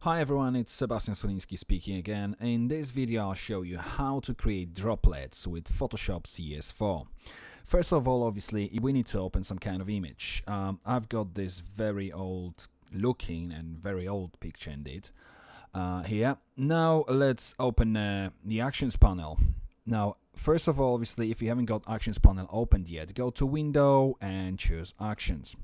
Hi everyone, it's Sebastian Soliński speaking again. In this video I'll show you how to create droplets with Photoshop CS4. First of all, obviously, we need to open some kind of image. I've got this very old looking and very old picture indeed here. Now let's open the Actions panel. Now, first of all, obviously, if you haven't got Actions panel opened yet, go to Window and choose Actions.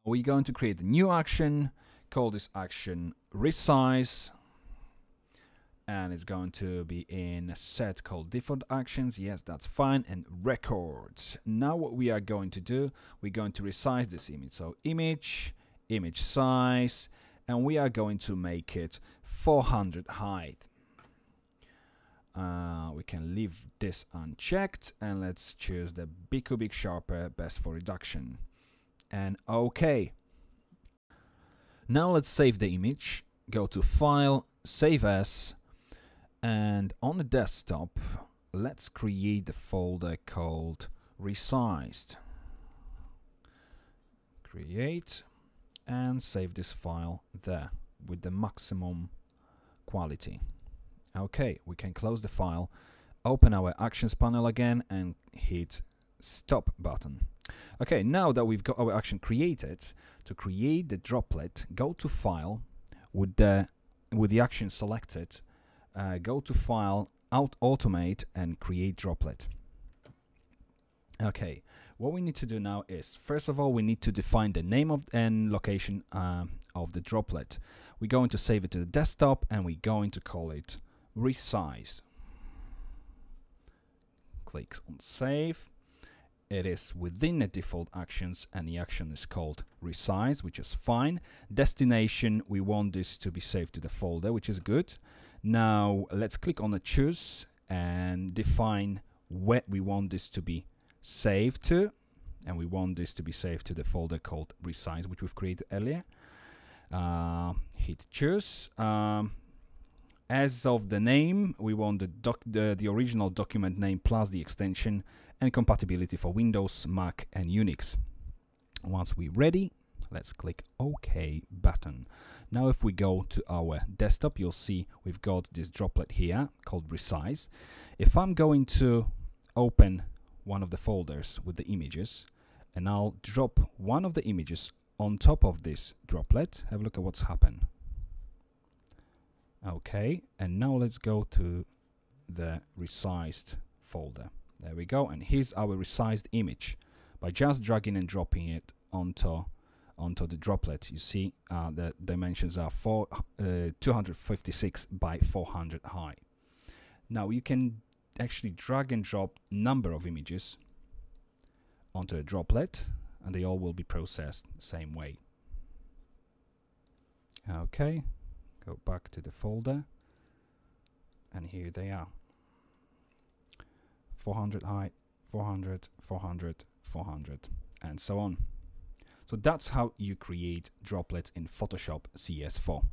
We're going to create a new action, call this action resize, and it's going to be in a set called default actions. Yes, that's fine. And records. Now what we are going to do, we're going to resize this image. So image size, and we are going to make it 400 height. We can leave this unchecked, and let's choose the Bicubic Sharper best for reduction. And OK. Now let's save the image. Go to File, Save As, and on the desktop, let's create the folder called Resized. Create and save this file there with the maximum quality. OK, we can close the file, open our Actions panel again, and hit Stop button. Okay, now that we've got our action created, to create the droplet, go to File, with the action selected, go to File, Automate, and Create Droplet. Okay, what we need to do now is, first of all, we need to define the name of and location of the droplet. We're going to save it to the desktop, and we're going to call it Resize. Click on Save. It is within the default actions, and the action is called resize, which is fine. Destination, we want this to be saved to the folder, which is good. Now let's click on the choose and define where we want this to be saved to, and we want this to be saved to the folder called resize, which we've created earlier. Hit choose. As of the name, we want the original document name plus the extension and compatibility for Windows, Mac, and Unix. Once we're ready, let's click OK button. Now if we go to our desktop, you'll see we've got this droplet here called Resize. If I'm going to open one of the folders with the images, and I'll drop one of the images on top of this droplet, have a look at what's happened. Okay, and now let's go to the resized folder. There we go, and here's our resized image. By just dragging and dropping it onto the droplet, you see the dimensions are 256 by 400 high. Now you can actually drag and drop number of images onto a droplet, and they all will be processed the same way. Okay. Go back to the folder, and here they are. 400 height, 400, 400, 400, and so on. So that's how you create droplets in Photoshop CS4.